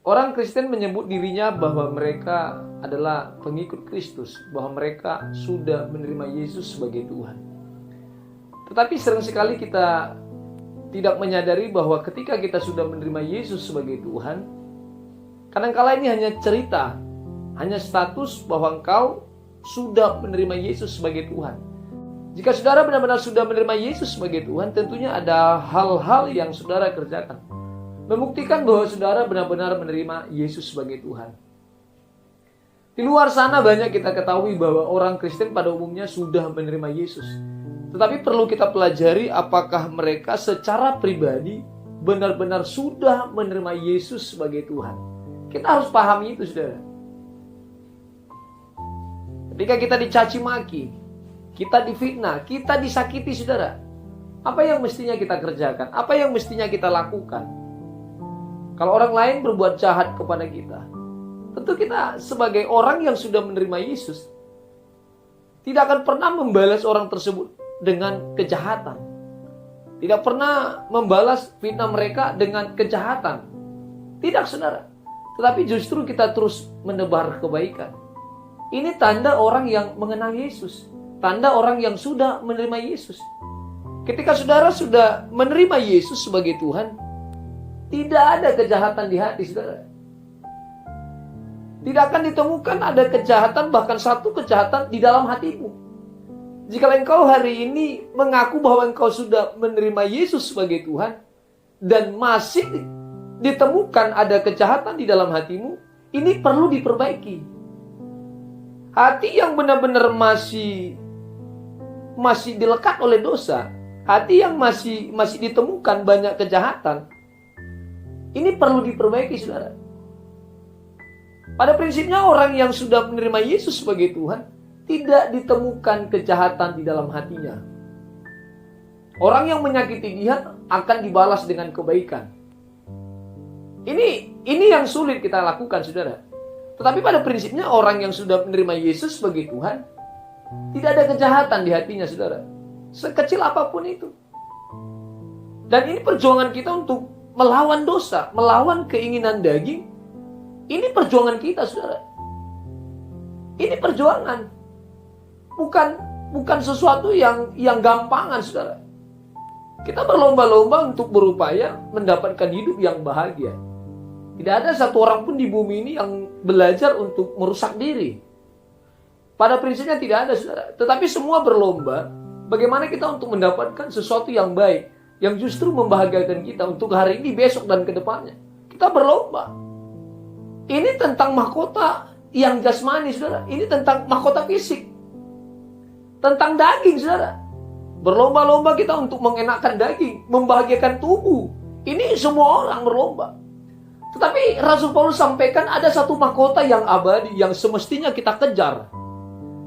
Orang Kristen menyebut dirinya bahwa mereka adalah pengikut Kristus, bahwa mereka sudah menerima Yesus sebagai Tuhan. Tetapi sering sekali kita tidak menyadari bahwa ketika kita sudah menerima Yesus sebagai Tuhan, kadangkala ini hanya cerita, hanya status bahwa engkau sudah menerima Yesus sebagai Tuhan. Jika saudara benar-benar sudah menerima Yesus sebagai Tuhan, tentunya ada hal-hal yang saudara kerjakan membuktikan bahwa saudara benar-benar menerima Yesus sebagai Tuhan. Di luar sana banyak kita ketahui bahwa orang Kristen pada umumnya sudah menerima Yesus. Tetapi perlu kita pelajari apakah mereka secara pribadi benar-benar sudah menerima Yesus sebagai Tuhan. Kita harus pahami itu, saudara. Ketika kita dicaci maki, kita difitnah, kita disakiti, saudara, apa yang mestinya kita kerjakan? Apa yang mestinya kita lakukan? Kalau orang lain berbuat jahat kepada kita, tentu kita sebagai orang yang sudah menerima Yesus tidak akan pernah membalas orang tersebut dengan kejahatan. Tidak pernah membalas fitnah mereka dengan kejahatan. Tidak, saudara. Tetapi justru kita terus menebar kebaikan. Ini tanda orang yang mengenal Yesus. Tanda orang yang sudah menerima Yesus. Ketika saudara sudah menerima Yesus sebagai Tuhan, tidak ada kejahatan di hati saudara. Tidak akan ditemukan ada kejahatan, bahkan satu kejahatan di dalam hatimu. Jika engkau hari ini mengaku bahwa engkau sudah menerima Yesus sebagai Tuhan, dan masih ditemukan ada kejahatan di dalam hatimu, ini perlu diperbaiki. Hati yang benar-benar masih dilekat oleh dosa, hati yang masih ditemukan banyak kejahatan, ini perlu diperbaiki, saudara. Pada prinsipnya orang yang sudah menerima Yesus sebagai Tuhan, tidak ditemukan kejahatan di dalam hatinya. Orang yang menyakiti dia akan dibalas dengan kebaikan. Ini yang sulit kita lakukan, saudara. Tetapi pada prinsipnya orang yang sudah menerima Yesus sebagai Tuhan, tidak ada kejahatan di hatinya, saudara. Sekecil apapun itu. Dan ini perjuangan kita untuk melawan dosa, melawan keinginan daging. Ini perjuangan kita, saudara. Ini perjuangan. Bukan sesuatu yang gampangan, saudara. Kita berlomba-lomba untuk berupaya mendapatkan hidup yang bahagia. Tidak ada satu orang pun di bumi ini yang belajar untuk merusak diri. Pada prinsipnya tidak ada, saudara. Tetapi semua berlomba bagaimana kita untuk mendapatkan sesuatu yang baik, yang justru membahagiakan kita untuk hari ini, besok, dan ke depannya. Kita berlomba. Ini tentang mahkota yang jasmani, saudara. Ini tentang mahkota fisik. Tentang daging, saudara. Berlomba-lomba kita untuk mengenakan daging, membahagiakan tubuh. Ini semua orang berlomba. Tetapi Rasul Paulus sampaikan ada satu mahkota yang abadi, yang semestinya kita kejar.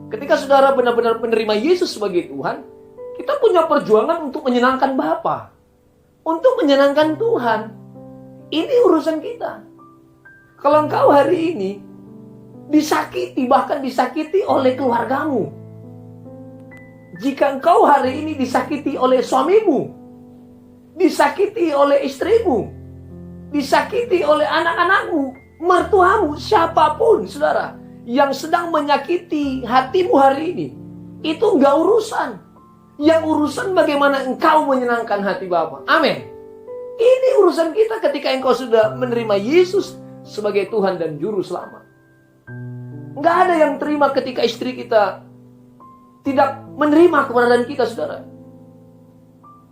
Ketika saudara benar-benar menerima Yesus sebagai Tuhan, kita punya perjuangan untuk menyenangkan Bapa, untuk menyenangkan Tuhan. Ini urusan kita. Kalau engkau hari ini disakiti, bahkan disakiti oleh keluargamu, jika engkau hari ini disakiti oleh suamimu, disakiti oleh istrimu, disakiti oleh anak-anakmu, mertuamu, siapapun, saudara, yang sedang menyakiti hatimu hari ini, itu enggak urusan. Yang urusan bagaimana engkau menyenangkan hati Bapa. Amin. Ini urusan kita ketika engkau sudah menerima Yesus sebagai Tuhan dan Juru Selamat. Enggak ada yang terima ketika istri kita tidak menerima keberadaan kita, saudara.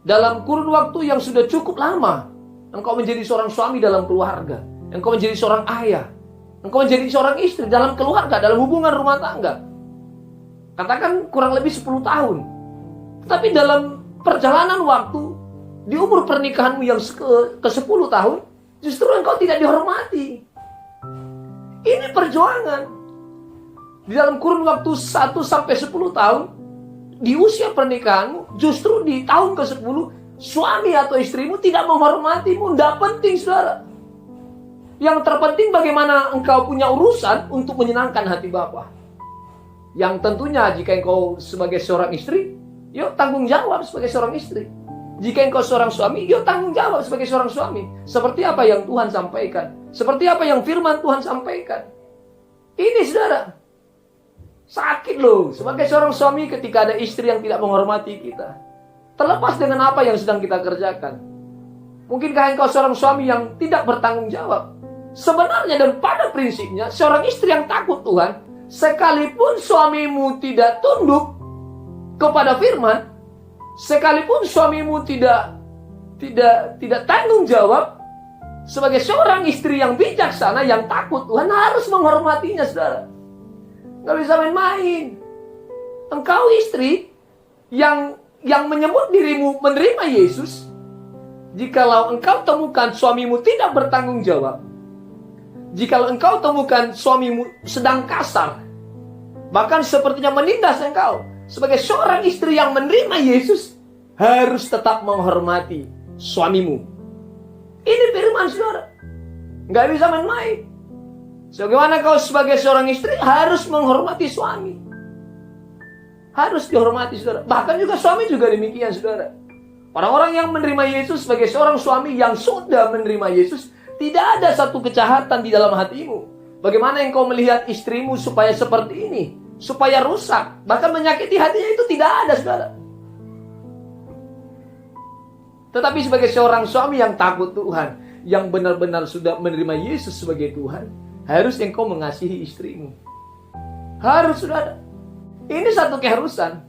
Dalam kurun waktu yang sudah cukup lama, engkau menjadi seorang suami dalam keluarga, engkau menjadi seorang ayah, engkau menjadi seorang istri dalam keluarga, dalam hubungan rumah tangga. Katakan kurang lebih 10 tahun. Tapi dalam perjalanan waktu, di umur pernikahanmu yang ke-10 tahun, justru engkau tidak dihormati. Ini perjuangan. Di dalam kurun waktu 1 sampai 10 tahun, di usia pernikahanmu, justru di tahun ke-10, suami atau istrimu tidak menghormatimu. Tidak penting, saudara. Yang terpenting bagaimana engkau punya urusan untuk menyenangkan hati Bapa. Yang tentunya jika engkau sebagai seorang istri, yuk tanggung jawab sebagai seorang istri. Jika engkau seorang suami, yuk tanggung jawab sebagai seorang suami. Seperti apa yang Tuhan sampaikan Seperti apa yang firman Tuhan sampaikan. Ini saudara, sakit loh sebagai seorang suami ketika ada istri yang tidak menghormati kita. Terlepas dengan apa yang sedang kita kerjakan. Mungkinkah engkau seorang suami yang tidak bertanggung jawab? Sebenarnya dan pada prinsipnya, seorang istri yang takut Tuhan, sekalipun suamimu tidak tunduk kepada firman, sekalipun suamimu tidak tanggung jawab, sebagai seorang istri yang bijaksana, yang takut Tuhan, harus menghormatinya, saudara. Nggak bisa main-main. Engkau istri yang menyebut dirimu menerima Yesus, jikalau engkau temukan suamimu tidak bertanggung jawab, jikalau engkau temukan suamimu sedang kasar, bahkan sepertinya menindas engkau, sebagai seorang istri yang menerima Yesus, harus tetap menghormati suamimu. Ini firman, saudara. Nggak bisa main-main. Sebagaimana kau sebagai seorang istri harus menghormati suami. Harus dihormati, saudara. Bahkan juga suami juga demikian, saudara. Orang-orang yang menerima Yesus sebagai seorang suami yang sudah menerima Yesus, tidak ada satu kejahatan di dalam hatimu. Bagaimana engkau melihat istrimu supaya seperti ini, supaya rusak, bahkan menyakiti hatinya, itu tidak ada, saudara. Tetapi sebagai seorang suami yang takut Tuhan, yang benar-benar sudah menerima Yesus sebagai Tuhan, harus engkau mengasihi istrimu. Harus, saudara. Ini satu keharusan.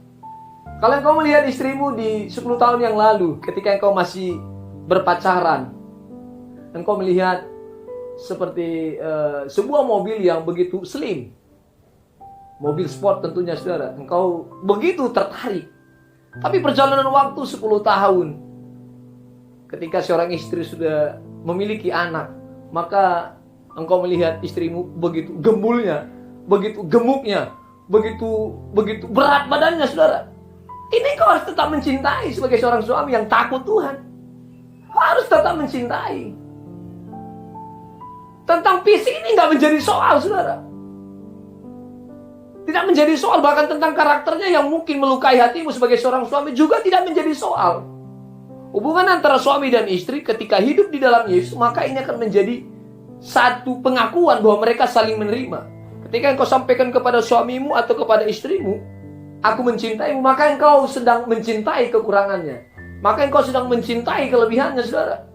Kalau engkau melihat istrimu di 10 tahun yang lalu, ketika engkau masih berpacaran, engkau melihat seperti sebuah mobil yang begitu slim, mobil sport tentunya, saudara. Engkau begitu tertarik. Tapi perjalanan waktu 10 tahun, ketika seorang istri sudah memiliki anak, maka engkau melihat istrimu begitu gembulnya, begitu gemuknya, begitu berat badannya, saudara. Ini engkau harus tetap mencintai sebagai seorang suami yang takut Tuhan. Harus tetap mencintai. Tentang fisik ini nggak menjadi soal, saudara. Tidak menjadi soal, bahkan tentang karakternya yang mungkin melukai hatimu sebagai seorang suami juga tidak menjadi soal. Hubungan antara suami dan istri ketika hidup di dalam Yesus, maka ini akan menjadi satu pengakuan bahwa mereka saling menerima. Ketika engkau sampaikan kepada suamimu atau kepada istrimu, aku mencintaimu, maka engkau sedang mencintai kekurangannya. Maka engkau sedang mencintai kelebihannya, saudara.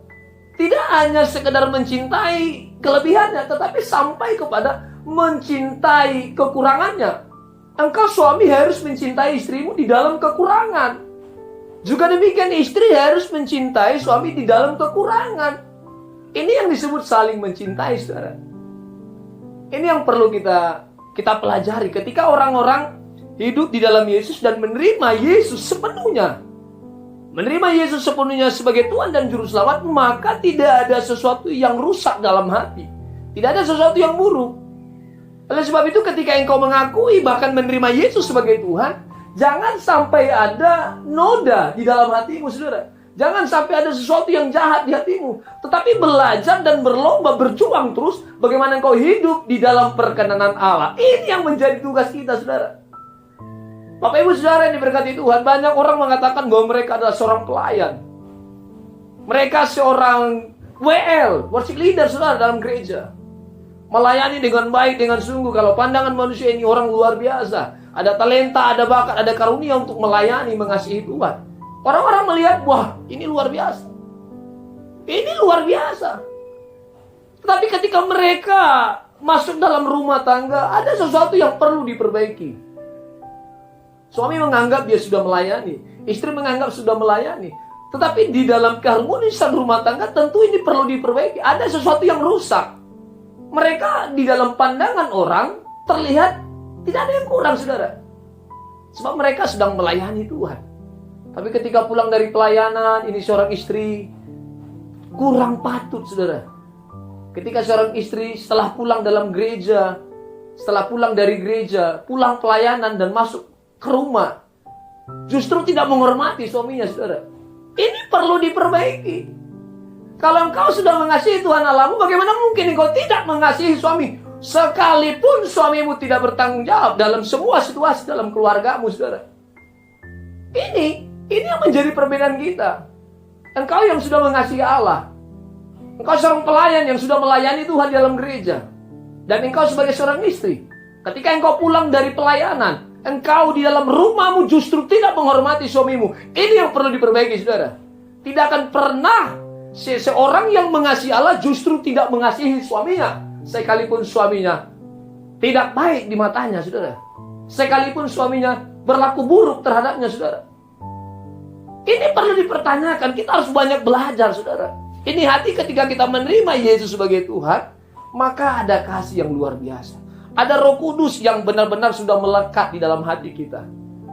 Tidak hanya sekedar mencintai kelebihannya, tetapi sampai kepada mencintai kekurangannya. Engkau suami harus mencintai istrimu di dalam kekurangan. Juga demikian istri harus mencintai suami di dalam kekurangan. Ini yang disebut saling mencintai, saudara. Ini yang perlu kita pelajari ketika orang-orang hidup di dalam Yesus dan menerima Yesus sepenuhnya. Menerima Yesus sepenuhnya sebagai Tuhan dan Juru Selamat, maka tidak ada sesuatu yang rusak dalam hati. Tidak ada sesuatu yang buruk. Oleh sebab itu ketika engkau mengakui bahkan menerima Yesus sebagai Tuhan, jangan sampai ada noda di dalam hatimu, saudara. Jangan sampai ada sesuatu yang jahat di hatimu. Tetapi belajar dan berlomba, berjuang terus bagaimana engkau hidup di dalam perkenanan Allah. Ini yang menjadi tugas kita, saudara. Bapak Ibu Saudara yang diberkati Tuhan, banyak orang mengatakan bahwa mereka adalah seorang pelayan. Mereka seorang WL, worship leader, saudara, dalam gereja. Melayani dengan baik, dengan sungguh. Kalau pandangan manusia ini orang luar biasa. Ada talenta, ada bakat, ada karunia untuk melayani, mengasihi Tuhan. Orang-orang melihat, wah, ini luar biasa. Ini luar biasa. Tetapi ketika mereka masuk dalam rumah tangga, ada sesuatu yang perlu diperbaiki. Suami menganggap dia sudah melayani, istri menganggap sudah melayani. Tetapi di dalam keharmonisan rumah tangga tentu ini perlu diperbaiki. Ada sesuatu yang rusak. Mereka di dalam pandangan orang terlihat tidak ada yang kurang, saudara. Sebab mereka sedang melayani Tuhan. Tapi ketika pulang dari pelayanan, ini seorang istri kurang patut, saudara. Ketika seorang istri setelah pulang dalam gereja, setelah pulang dari gereja, pulang pelayanan dan masuk ke rumah, justru tidak menghormati suaminya, saudara. Ini perlu diperbaiki. Kalau engkau sudah mengasihi Tuhan Allahmu, bagaimana mungkin engkau tidak mengasihi suami? Sekalipun suamimu tidak bertanggung jawab dalam semua situasi dalam keluargamu, saudara. Ini yang menjadi perbedaan kita. Engkau yang sudah mengasihi Allah, Engkau seorang pelayan yang sudah melayani Tuhan di dalam gereja. Dan engkau sebagai seorang istri, ketika engkau pulang dari pelayanan, engkau di dalam rumahmu justru tidak menghormati suamimu. Ini yang perlu diperbaiki, saudara. Tidak akan pernah seseorang yang mengasihi Allah justru tidak mengasihi suaminya. Sekalipun suaminya tidak baik di matanya, saudara. Sekalipun suaminya berlaku buruk terhadapnya, saudara. Ini perlu dipertanyakan. Kita harus banyak belajar, saudara. Ini hati ketika kita menerima Yesus sebagai Tuhan, maka ada kasih yang luar biasa. Ada Roh Kudus yang benar-benar sudah melekat di dalam hati kita,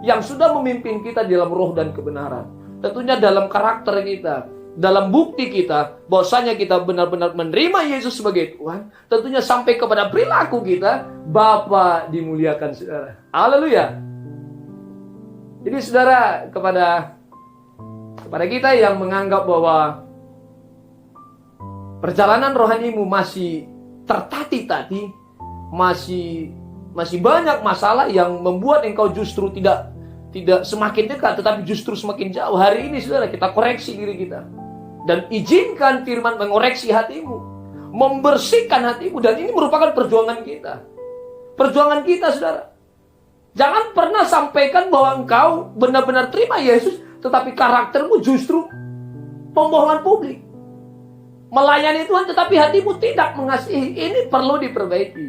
yang sudah memimpin kita di dalam roh dan kebenaran. Tentunya dalam karakter kita, dalam bukti kita, bahwasanya kita benar-benar menerima Yesus sebagai Tuhan. Tentunya sampai kepada perilaku kita, Bapa dimuliakan, saudara. Haleluya. Jadi saudara, kepada kita yang menganggap bahwa perjalanan rohanimu masih tertati-tati, masih banyak masalah yang membuat engkau justru tidak semakin dekat, tetapi justru semakin jauh. Hari ini, saudara, kita koreksi diri kita. Dan izinkan firman mengoreksi hatimu, membersihkan hatimu. Dan ini merupakan perjuangan kita. Perjuangan kita, saudara. Jangan pernah sampaikan bahwa engkau benar-benar terima Yesus, tetapi karaktermu justru pembohongan publik. Melayani Tuhan tetapi hatimu tidak mengasihi. Ini perlu diperbaiki.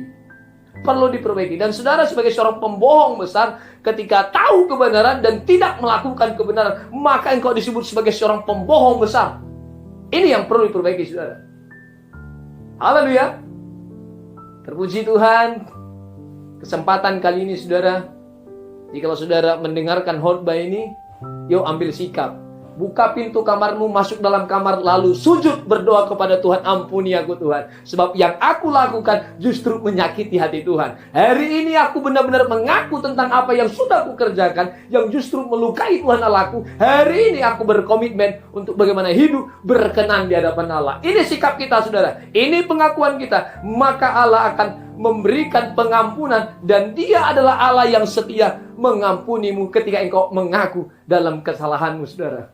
Perlu diperbaiki. Dan saudara sebagai seorang pembohong besar, ketika tahu kebenaran dan tidak melakukan kebenaran, maka engkau disebut sebagai seorang pembohong besar. Ini yang perlu diperbaiki, saudara. Haleluya. Terpuji Tuhan. Kesempatan kali ini, saudara, jika saudara mendengarkan khotbah ini, yuk ambil sikap. Buka pintu kamarmu, masuk dalam kamar, lalu sujud berdoa kepada Tuhan. Ampuni aku, Tuhan. Sebab yang aku lakukan justru menyakiti hati Tuhan. Hari ini aku benar-benar mengaku tentang apa yang sudah aku kerjakan, yang justru melukai Tuhan Allahku. Hari ini aku berkomitmen untuk bagaimana hidup berkenan di hadapan Allah. Ini sikap kita, saudara. Ini pengakuan kita. Maka Allah akan memberikan pengampunan. Dan Dia adalah Allah yang setia mengampunimu ketika engkau mengaku dalam kesalahanmu, saudara.